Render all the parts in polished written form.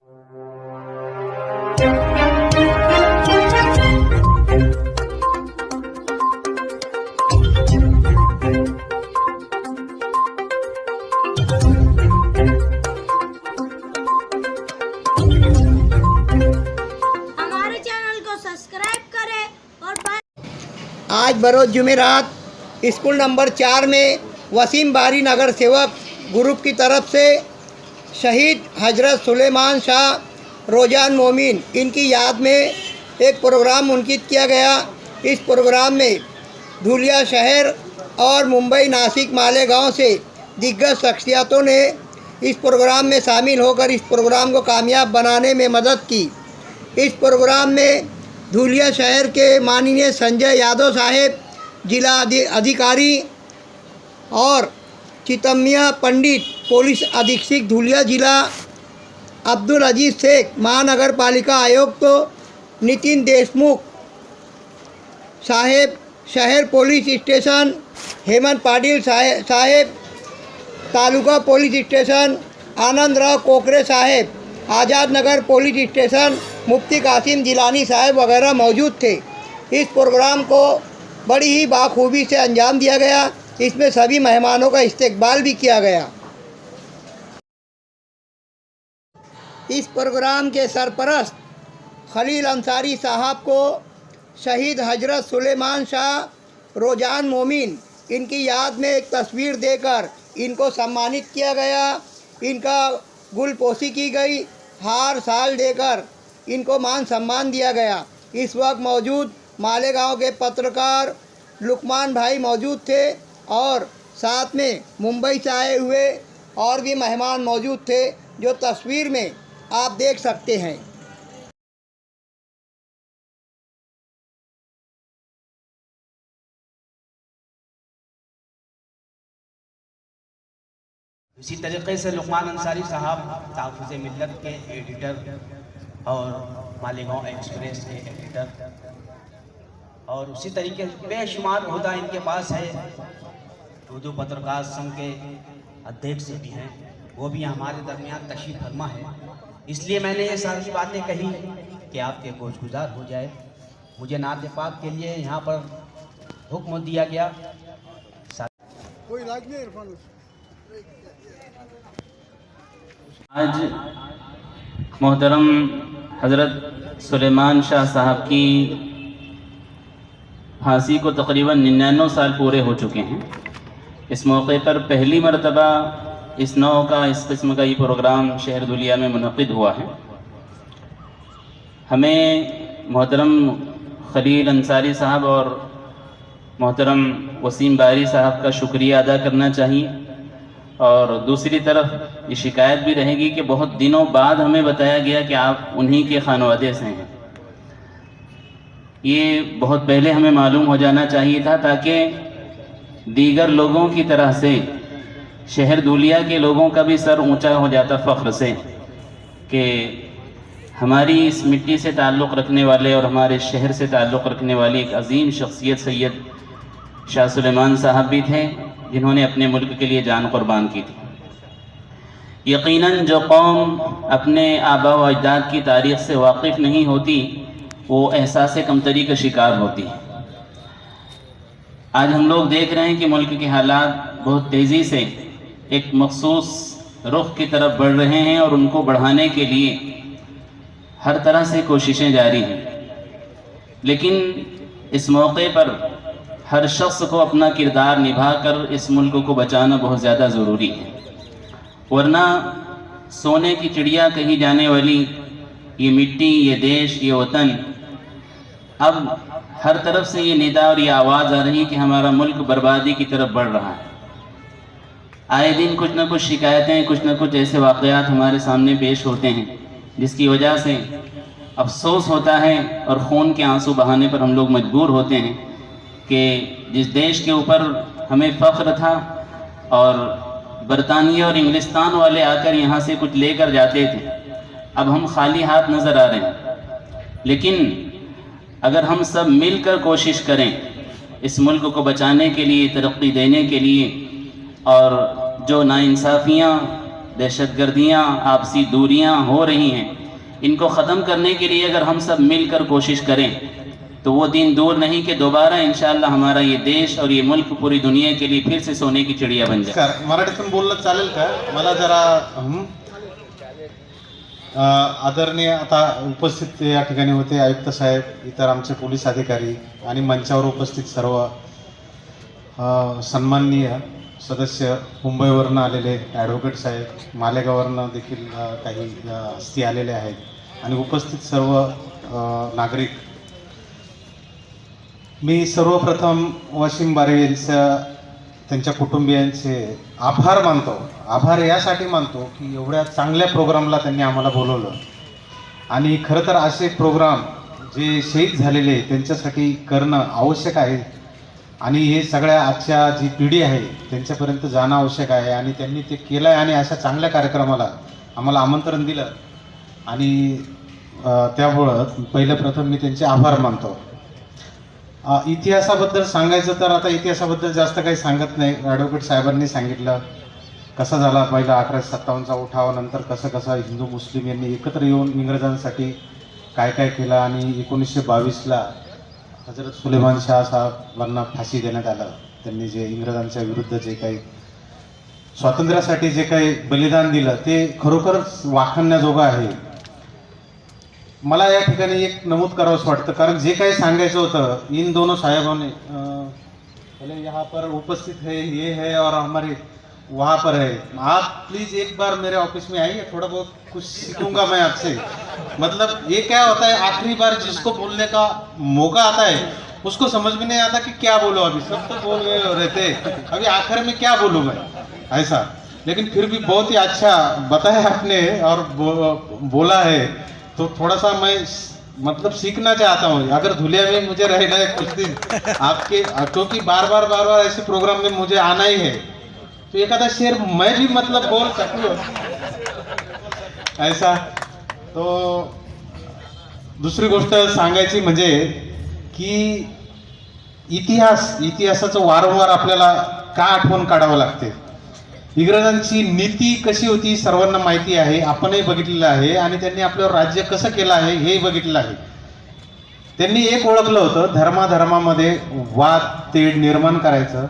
हमारे चैनल को सब्सक्राइब करें और आज बरोज जुमेरात स्कूल नंबर 4 में वसीम बारी नगर सेवक ग्रुप की तरफ से शहीद हजरत सुलेमान शाह रोजान मोमिन इनकी याद में एक प्रोग्राम मुनक़िद किया गया। इस प्रोग्राम में धुलिया शहर और मुंबई, नासिक, मालेगांव से दिग्गज शख्सियतों ने इस प्रोग्राम में शामिल होकर इस प्रोग्राम को कामयाब बनाने में मदद की। इस प्रोग्राम में धुलिया शहर के माननीय संजय यादव साहेब जिला अधिकारी और चितमिया पंडित पुलिस अधीक्षक धुलिया जिला, अब्दुल अजीज शेख महानगर पालिका आयुक्त नितिन देशमुख साहेब शहर पुलिस स्टेशन, हेमंत पाटिल साहेब तालुका पुलिस स्टेशन, आनंद राव कोकरे साहेब आज़ाद नगर पुलिस स्टेशन, मुफ्ती कासिम जिलानी साहब वगैरह मौजूद थे। इस प्रोग्राम को बड़ी ही बाखूबी से अंजाम दिया गया। इसमें सभी मेहमानों का इस्तकबाल भी किया गया। इस प्रोग्राम के सरपरस्त खलील अंसारी साहब को शहीद हजरत सुलेमान शाह रोजान मोमिन इनकी याद में एक तस्वीर देकर इनको सम्मानित किया गया। इनका गुलपोशी की गई, हार साल देकर इनको मान सम्मान दिया गया। इस वक्त मौजूद मालेगांव के पत्रकार लुकमान भाई मौजूद थे और साथ में मुंबई से आए हुए और भी मेहमान मौजूद थे, जो तस्वीर में आप देख सकते हैं। इसी तरीके से लुकमान अंसारी साहब तहफ़्फ़ुज़ मिल्लत के एडिटर और मालेगांव एक्सप्रेस के एडिटर, और उसी तरीके से बेशुमार ओहदा इनके पास है। उर्दू पत्रकार संघ के अध्यक्ष भी हैं, वो भी हमारे दरमियान तशरीफ़ फरमा है। इसलिए मैंने ये सारी बातें कही कि आपके गोशगुजार हो जाए। मुझे नात पाक के लिए यहाँ पर हुक्म दिया गया। कोई इलाज नहीं इरफान। आज मोहतरम हज़रत सुलेमान शाह साहब की फांसी को तकरीबन 99 साल पूरे हो चुके हैं। इस मौके पर पहली मरतबा इस किस्म का ये प्रोग्राम शहर धुलिया में मुनक़िद हुआ है। हमें मोहतरम खलील अंसारी साहब और मोहतरम वसीम बारी साहब का शुक्रिया अदा करना चाहिए, और दूसरी तरफ ये शिकायत भी रहेगी कि बहुत दिनों बाद हमें बताया गया कि आप उन्हीं के खानवादे से हैं। ये बहुत पहले हमें मालूम हो जाना चाहिए था, ताकि दीगर लोगों की तरह से शहर धुलिया के लोगों का भी सर ऊंचा हो जाता फ़ख्र से कि हमारी इस मिट्टी से ताल्लुक़ रखने वाले और हमारे शहर से ताल्लुक़ रखने वाली एक अजीम शख्सियत सैयद शाह सुलेमान साहब भी थे, जिन्होंने अपने मुल्क के लिए जान कुर्बान की थी। यकीनन जो कौम अपने आबा व अजदाद की तारीख़ से वाकिफ़ नहीं होती, वो एहसास कमतरी का शिकार होती है। आज हम लोग देख रहे हैं कि मुल्क के हालात बहुत तेज़ी से एक मखसूस रुख की तरफ बढ़ रहे हैं, और उनको बढ़ाने के लिए हर तरह से कोशिशें जारी हैं। लेकिन इस मौके पर हर शख्स को अपना किरदार निभाकर इस मुल्क को बचाना बहुत ज़्यादा ज़रूरी है, वरना सोने की चिड़िया कही जाने वाली ये मिट्टी, ये देश, ये वतन, अब हर तरफ से ये निदा और ये आवाज़ आ रही है कि हमारा मुल्क बर्बादी की तरफ बढ़ रहा है। आए दिन कुछ ना कुछ शिकायतें, कुछ ना कुछ ऐसे वाक़यात हमारे सामने पेश होते हैं, जिसकी वजह से अफसोस होता है और खून के आंसू बहाने पर हम लोग मजबूर होते हैं कि जिस देश के ऊपर हमें फ़ख्र था और बरतानिया और इंग्लिस्तान वाले आकर यहाँ से कुछ लेकर जाते थे, अब हम खाली हाथ नज़र आ रहे हैं। लेकिन अगर हम सब मिलकर कोशिश करें इस मुल्क को बचाने के लिए, तरक्की देने के लिए, और जो नाइंसाफ़ियाँ, दहशतगर्दियाँ, आपसी दूरियाँ हो रही हैं, इनको ख़त्म करने के लिए अगर हम सब मिलकर कोशिश करें तो वो दिन दूर नहीं कि दोबारा इंशाअल्लाह हमारा ये देश और ये मुल्क पूरी दुनिया के लिए फिर से सोने की चिड़िया बन जाए. मराठीतून बोललं चालेल का? मला जरा आदरणीय आता उपस्थित या ठिकाणी होते आयुक्त साहेब, इतर आमचे पोलीस अधिकारी आणि मंचावर उपस्थित सर्व सन्माननीय सदस्य, मुंबईवरनं आलेले ॲडव्होकेट साहेब, मालेगाववरनं देखील काही हस्ती आलेले आहेत आणि उपस्थित सर्व नागरिक. मी सर्वप्रथम वसीम बारी यांच्या त्यांच्या कुटुंबियांचे आभार मानतो. आभार यासाठी मानतो की एवढ्या चांगल्या प्रोग्रामला त्यांनी आम्हाला बोलवलं आणि खरं तर असे प्रोग्राम जे शहीद झालेले त्यांच्यासाठी करणं आवश्यक आहे आणि हे सगळ्या आजच्या जी पिढी आहे त्यांच्यापर्यंत जाणं आवश्यक आहे आणि त्यांनी ते केलं आहे आणि अशा चांगल्या कार्यक्रमाला आम्हाला आमंत्रण दिलं आणि त्यामुळं पहिलं प्रथम मी त्यांचे आभार मानतो. इतिहासाबद्दल सांगायचं तर आता इतिहासाबद्दल जास्त काही सांगत नाही. ॲडव्होकेट साहेबांनी सांगितलं कसा झाला पहिला 1857चा उठाव, नंतर कसं कसं हिंदू मुस्लिम यांनी एकत्र येऊन इंग्रजांसाठी काय काय केलं आणि 1922ला हजरत सुलेमान शाह साहेबांना फाशी देण्यात आलं. त्यांनी जे इंग्रजांच्या विरुद्ध जे काही स्वातंत्र्यासाठी जे काही बलिदान दिलं ते खरोखरच वाखाणण्याजोगं आहे. मला या ठिकाणी एक नमूद करावंसं वाटतं कारण जे काही सांगायचं होतं इन दोनों साहेबों ने पहले यहाँ पर उपस्थित है, ये है और हमारे वहाँ पर है. आप प्लीज़ एक बार मेरे ऑफिस में आइए, थोड़ा बहुत कुछ सीखूंगा मैं आपसे. मतलब ये क्या होता है, आखिरी बार जिसको बोलने का मौका आता है उसको समझ में नहीं आता कि क्या बोलो. अभी सब तो बोल रहे थे, अभी आखिर में क्या बोलूँ मैं ऐसा. लेकिन फिर भी बहुत ही अच्छा बताया आपने और बोला है तो थोड़ा सा मैं मतलब सीखना चाहता हूँ. अगर धुलिया में मुझे रहना है कुछ दिन आपके, क्योंकि बार बार ऐसे प्रोग्राम में मुझे आना ही है तो एक आधा शेर मैं भी मतलब बोल सकूँ ऐसा. तो दुसरी गोष्ट सांगायची म्हणजे की इतिहासाचं वारंवार आपल्याला का आठवण काढावं लागते. इंग्रजांची नीती कशी होती सर्वांना माहिती आहे, आपणही बघितलेलं आहे आणि त्यांनी आपल्यावर राज्य कसं केलं आहे हेही बघितलेलं आहे. त्यांनी एक ओळखलं होतं, धर्माधर्मामध्ये वाद तेढ निर्माण करायचं,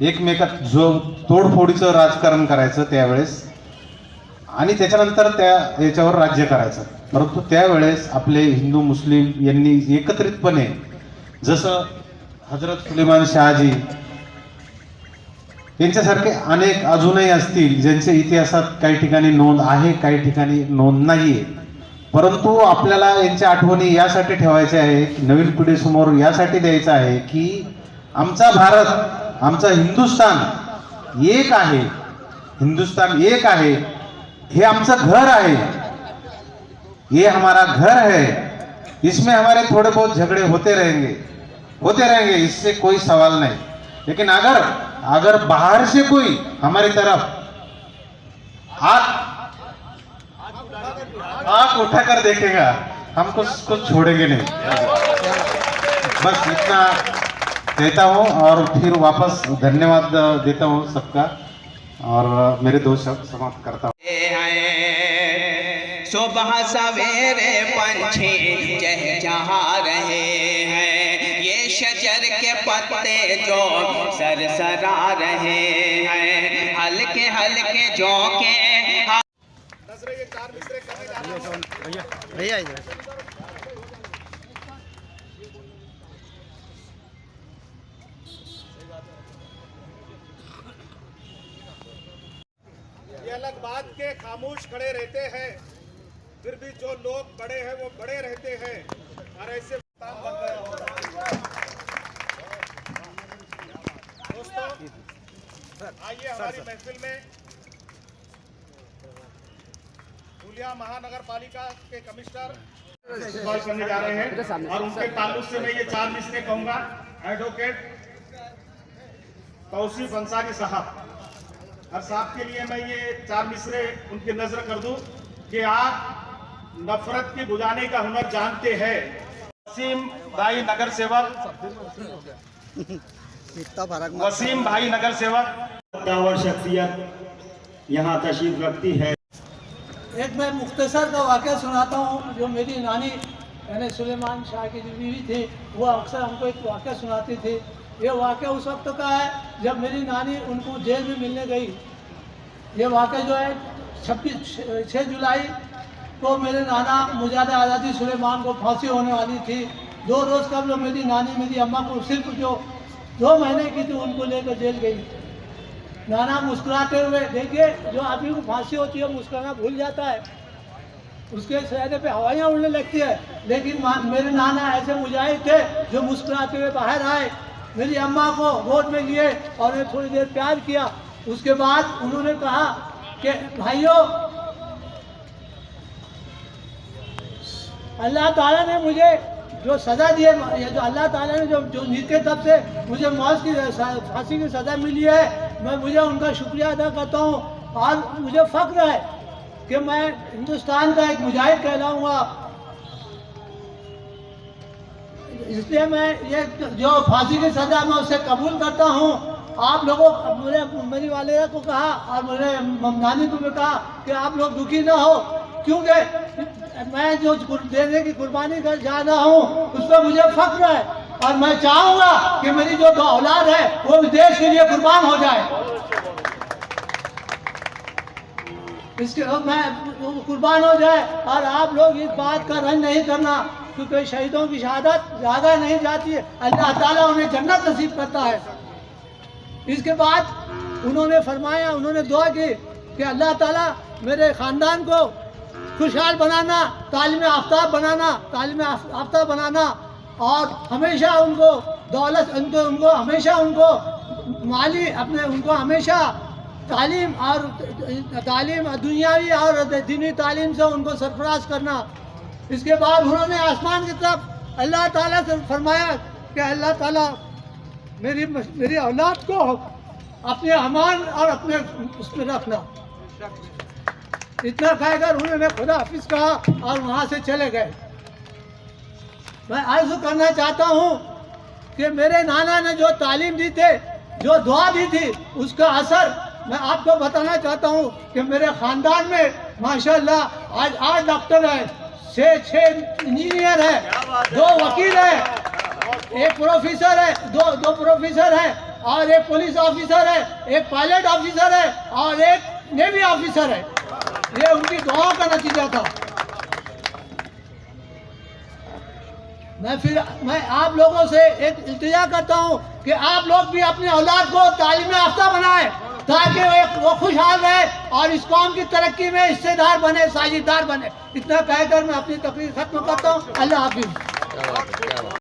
एकमेकात जो तोडफोडीचं राजकारण करायचं त्यावेळेस आणि त्याच्यानंतर त्या याच्यावर राज्य करायचं. परंतु त्यावेळेस आपले हिंदू मुस्लिम यांनी एकत्रितपणे जसं हजरत सुलेमान शहाजी यांच्यासारखे अनेक अजूनही असतील ज्यांच्या इतिहासात काही ठिकाणी नोंद आहे, काही ठिकाणी नोंद नाही आहे. परंतु आपल्याला यांच्या आठवणी यासाठी ठेवायच्या आहे, नवीन पिढीसमोर यासाठी द्यायचं आहे की आमचा भारत, आमचा हिंदुस्तान एक आहे, हिंदुस्तान एक आहे, हे आमचं घर आहे, ये हमारा घर है. इसमें हमारे थोड़े बहुत झगड़े होते रहेंगे, इससे कोई सवाल नहीं. लेकिन अगर बाहर से कोई हमारी तरफ आंख उठाकर देखेगा हमको उसको छोड़ेंगे नहीं. बस इतना कहता हूँ और फिर वापस धन्यवाद देता हूँ सबका और मेरे दो शब्द समाप्त करता हूँ. सुबह सवेरे पंछी चहचहा रहे हैं, ये शजर के पत्ते जो सरसरा रहे हैं, हल्के हल्के झोंके. ये अलग बात के खामोश खड़े रहते हैं, फिर भी जो लोग बड़े हैं वो बड़े रहते हैं और ऐसे दोस्तों आइए हमारी महफिल में धुलिया महानगर पालिका के कमिश्नर करने जा रहे हैं और उनके ताल्लुक से मैं ये 4 मिसरे कहूंगा. एडवोकेट तौसीफ अंसारी साहब और साहब के लिए मैं ये 4 मिसरे उनकी नजर कर दूं कि आप नफरत की बुझाने का हुनर जानते हैं. वसीम भाई नगर सेवक, वसीम भाई नगर सेवक, दावर शख्सियत यहाँ तशरीफ रखती है। एक मैं मुख्तसर का वाक़या सुनाता हूँ। जो मेरी नानी यानी सुलेमान शाह की जो बीवी थी, वो अक्सर हमको एक वाक़या सुनाती थी। ये वाक़या उस वक्त का है जब मेरी नानी उनको जेल में मिलने गई। ये वाक़या जो है 6 जुलाई को मेरे नाना मुजाहिद आज़ादी सुलेमान को फांसी होने वाली थी। 2 रोज़ कबल मेरी नानी मेरी अम्मा को सिर्फ जो 2 महीने की थी उनको लेकर जेल गई। नाना मुस्कुराते हुए, देखिए जो आदमी को फांसी होती है मुस्कुराना भूल जाता है, उसके चेहरे पे हवाइयाँ उड़ने लगती है। लेकिन मेरे नाना ऐसे मुजाहिद थे जो मुस्कुराते हुए बाहर आए, मेरी अम्मा को गोद में लिए और उन्हें थोड़ी देर प्यार किया। उसके बाद उन्होंने कहा कि भाइयों, अल्लाह ताला ने मुझे जो सज़ा दी है, जो अल्लाह ताला ने जो नीचे तब से मुझे मौत की फांसी की सज़ा मिली है, मैं मुझे उनका शुक्रिया अदा करता हूँ। और मुझे फ़ख्र है कि मैं हिंदुस्तान का एक मुजाहिद कहलाऊँगा। इसलिए मैं ये जो फांसी की सज़ा मैं उसे कबूल करता हूँ। आप लोगों मेरी वालिदा को कहा और मेरे नानी को भी कहा कि आप लोग दुखी ना हो, क्योंकि मैं जो देने की कुर्बानी कर जा रहा हूँ उस पर मुझे फख्र है। और मैं चाहूँगा कि मेरी जो 2 औलाद है वो देश के लिए कुर्बान हो जाए। इसके मैं कुर्बान हो जाए। और आप लोग इस बात का रंज नहीं करना, क्योंकि शहीदों की शहादत ज़्यादा नहीं जाती है, अल्लाह ताला उन्हें जन्नत नसीब करता है। इसके बाद उन्होंने फरमाया, उन्होंने दुआ की कि अल्लाह ताला मेरे ख़ानदान को खुशहाल बनाना, तालीम आफ्ताब बनाना और हमेशा उनको दौलत उनको हमेशा उनको माली उनको हमेशा तालीम दुनियावी और दीनी तालीम से उनको सरफराज करना। इसके बाद उन्होंने आसमान की तरफ अल्लाह ताला से फरमाया कि अल्लाह ताला मेरी औलाद को अपने अमान और अपने उसमें रखना। इतना कहकर उन्होंने खुदा हाफिज कहा और वहाँ से चले गए। मैं अर्ज करना चाहता हूँ कि मेरे नाना ने जो तालीम दी थी, जो दुआ दी थी, उसका असर मैं आपको बताना चाहता हूँ कि मेरे ख़ानदान में माशाल्लाह आज 8 डॉक्टर हैं, 6 इंजीनियर हैं, 2 वकील हैं, 1 प्रोफेसर है, 2 प्रोफेसर हैं और 1 पुलिस ऑफिसर है, 1 पायलट ऑफिसर है और 1 नेवी ऑफिसर है। ये उनकी दुआओं का नतीजा था। मैं आप लोगों से एक इल्तिजा करता हूँ कि आप लोग भी अपने औलाद को तालीम याफ्ता बनाएं, ताकि वो खुशहाल रहे और इस कौम की तरक्की में हिस्सेदार बने, साझेदार बने। इतना कहकर मैं अपनी तकरीर खत्म करता हूँ। अल्लाह हाफिज़।